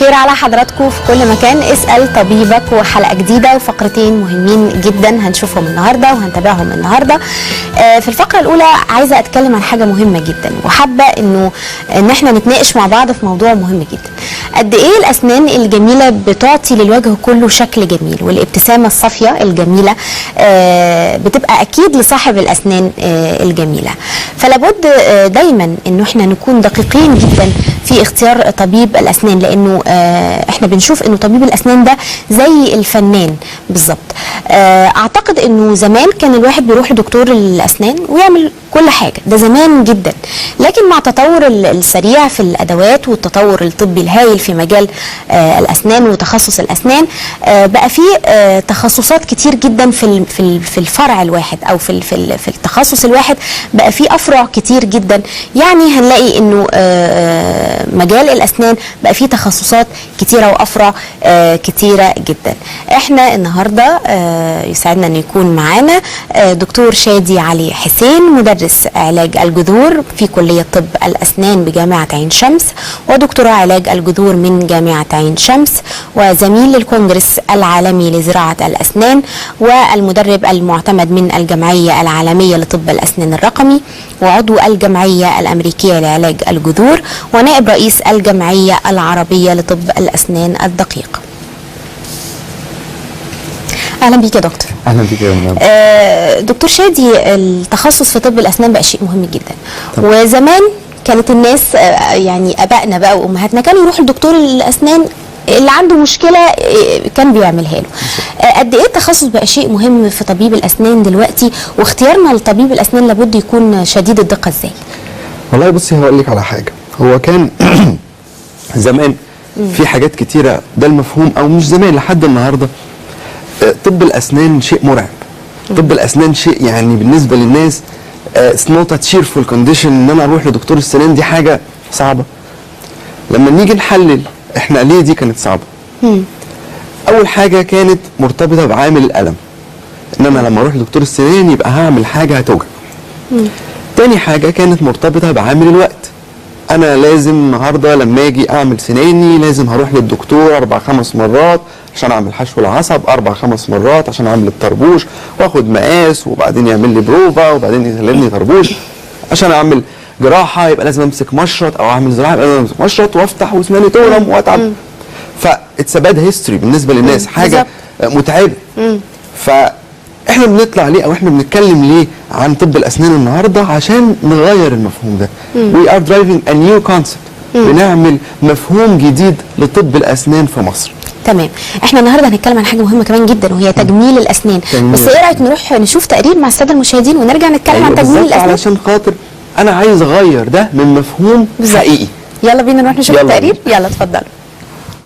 الخير على حضراتكم في كل مكان. اسأل طبيبك وحلقة جديدة وفقرتين مهمين جدا هنشوفهم النهاردة وهنتابعهم النهاردة. في الفقرة الأولى عايزة أتكلم عن حاجة مهمة جدا، وحابة إن احنا نتناقش مع بعض في موضوع مهم جدا. قد إيه الأسنان الجميلة بتعطي للوجه كله شكل جميل، والابتسامة الصافية الجميلة بتبقى أكيد لصاحب الأسنان الجميلة. فلابد دايما إنه احنا نكون دقيقين جدا في اختيار طبيب الأسنان، لأنه احنا بنشوف إنه طبيب الأسنان ده زي الفنان بالظبط. أعتقد إنه زمان كان الواحد بيروح لدكتور الأسنان ويعمل كل حاجة، ده زمان جدا. لكن مع التطور السريع في الأدوات والتطور الطبي الهائل في مجال الأسنان وتخصص الأسنان، بقى في تخصصات كتير جدا في الفرع الواحد أو في التخصص الواحد، بقى في أفرع كتير جدا. يعني هنلاقي إنه مجال الأسنان بقى فيه تخصصات كتيرة وأفرع كتيرة جدا. احنا النهاردة يسعدنا أن يكون معانا دكتور شادي علي حسين، مدرس علاج الجذور في كلية طب الأسنان بجامعة عين شمس، ودكتوراه علاج الجذور من جامعة عين شمس، وزميل للكونجرس العالمي لزراعة الأسنان، والمدرب المعتمد من الجمعية العالمية لطب الأسنان الرقمي، وعضو الجمعية الأمريكية لعلاج الجذور، ونائب رئيس الجمعية العربية لطب الأسنان الدقيق. اهلا بيك يا دكتور. اهلا بيك يا منى. دكتور شادي، التخصص في طب الاسنان بقى شيء مهم جدا. وزمان كانت الناس يعني ابائنا بقى وامهاتنا كانوا يروحوا لدكتور الاسنان اللي عنده مشكله كان بيعملها له. قد ايه التخصص بقى شيء مهم في طبيب الاسنان دلوقتي، واختيارنا لطبيب الاسنان لابد يكون شديد الدقه ازاي؟ والله بصي هقول لك على حاجه. هو كان زمان في حاجات كتيره، ده المفهوم، او مش زمان لحد النهارده طب الاسنان شيء مرعب. طب الاسنان شيء يعني بالنسبه للناس it's not a cheerful condition. ان انا اروح لدكتور السنان دي حاجه صعبه. لما نيجي نحلل احنا ليه دي كانت صعبه، اول حاجه كانت مرتبطه بعامل الالم، ان انا لما اروح لدكتور السنان يبقى هعمل حاجه هتوجع. تاني حاجه كانت مرتبطه بعامل الوقت، انا لازم النهارده لما اجي اعمل سناني لازم هروح للدكتور 4-5 مرات عشان اعمل حشو العصب، 4-5 مرات عشان اعمل الطربوش واخد مقاس، وبعدين يعمل لي بروفا، وبعدين يسلمني طربوش. عشان اعمل جراحه يبقى لازم امسك مشرط، او اعمل زراعه يبقى لازم امسك مشرط وافتح واسناني تورم واتعب. فاتس ا باد هيستوري بالنسبه للناس، حاجه متعبه. فاحنا بنطلع ليه او احنا بنتكلم ليه عن طب الاسنان النهارده؟ عشان نغير المفهوم ده. وي ار درايفنج ا نيو كونسبت، بنعمل مفهوم جديد لطب الاسنان في مصر. تمام. احنا النهارده هنتكلم عن حاجه مهمه كمان جدا، وهي تجميل الاسنان. بس ايه رايك نروح نشوف تقرير مع الساده المشاهدين ونرجع نتكلم عن تجميل الاسنان؟ علشان خاطر انا عايز اغير ده من مفهوم حقيقي. يلا بينا نروح نشوف التقرير. يلا اتفضلوا.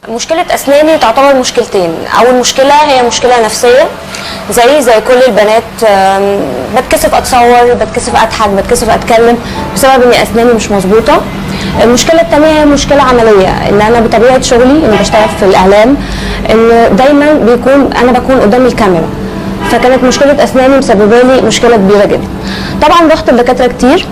مشكلة أسناني تعتبر مشكلتين. أول مشكلة هي مشكلة نفسية، زي كل البنات. بتكسف أتصور، بتكسف أضحك، بتكسف أتكلم بسبب إن أسناني مش مظبوطة. المشكلة الثانية هي مشكلة عملية، إن أنا بطبيعة شغلي إني بشتغل في الإعلام، إن دايما أنا بكون قدام الكاميرا، فكانت مشكلة أسناني مسببة لي مشكلة كبيرة جدا. طبعا رحت لدكاترة كتير،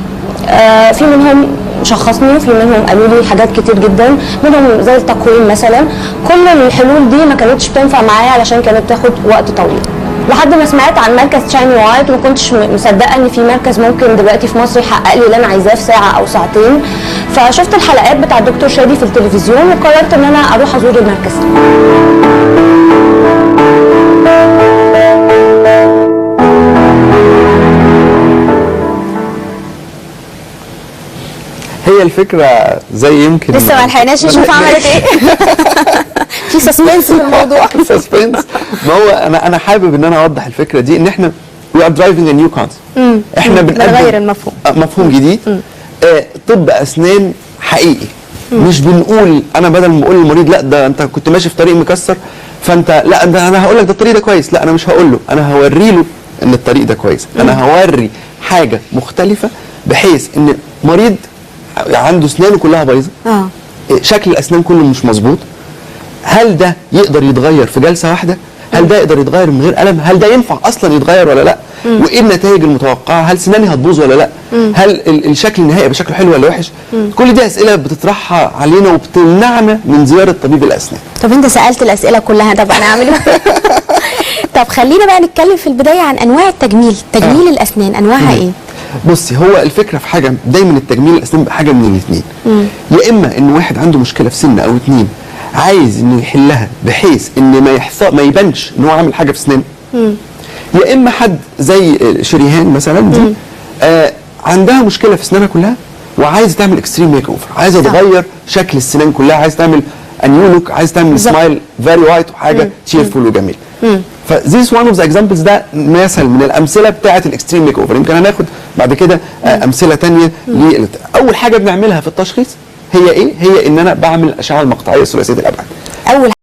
في منهم شخصني وفي منهم قالوا لي حاجات كتير جدا، منهم زي التقويم مثلا. كل الحلول دي ما كانتش بتنفع معايا علشان كانت بتاخد وقت طويل، لحد ما سمعت عن مركز شايني وايت. ما كنتش مصدقه ان في مركز ممكن دلوقتي في مصر يحقق لي اللي انا عايزاه في ساعه او ساعتين. فشفت الحلقات بتاع الدكتور شادي في التلفزيون وقررت ان انا اروح ازور المركز. هي الفكره زي يمكن لسه ما لحقناش نشوف عملت ايه. في سسبنس في الموضوع. سسبنس. ما هو انا حابب ان انا اوضح الفكره دي، ان احنا وي ار درايفنج ا نيو كونسبت. احنا بنغير المفهوم، مفهوم جديد. طب اسنان حقيقي. مش بنقول انا بدل ما اقول للمريض لا ده انت كنت ماشي في طريق مكسر فانت لا ده انا هقول لك ده الطريق ده كويس. لا، انا مش هقول له، انا هوري له ان الطريق ده كويس. انا هوري حاجه مختلفه بحيث ان مريض عنده اسنانه كلها بايظه، شكل الاسنان كله مش مظبوط، هل ده يقدر يتغير في جلسه واحده؟ هل ده يقدر يتغير من غير الم؟ هل ده ينفع اصلا يتغير ولا لا؟ وايه النتائج المتوقعه؟ هل سناني هتبوظ ولا لا؟ هل الشكل النهائي بشكله حلو ولا وحش؟ كل دي اسئله بتطرحها علينا وبتمنعنا من زياره طبيب الاسنان. طب انت سالت الاسئله كلها، طب انا اعمل طب خلينا بقى نتكلم في البدايه عن انواع التجميل، تجميل الاسنان انواعها ايه؟ بصي، هو الفكره في حاجه دايما التجميل الاسنان حاجه من الاثنين، يا اما ان واحد عنده مشكله في سنه او اتنين عايز انه يحلها بحيث ان ما يبانش ان هو عامل حاجه في اسنانه، يا اما حد زي شريهان مثلا دي عندها مشكله في اسنانها كلها وعايزه تعمل اكستريم ميك اوفر، عايزه تغير شكل السنان كلها، عايزه تعمل انيو لوك، عايزه تعمل سمايل فيري وايت وحاجه تشيرفول وجميل. فذيس وان اوف ذا اكزامبلز، ده مثل من الامثله بتاعه الاكستريم ميك اوفر. يمكن هناخد بعد كده امثله ثانيه. اول حاجه بنعملها في التشخيص هي ايه؟ هي ان انا بعمل اشعه مقطعيه ثلاثيه الابعاد. اول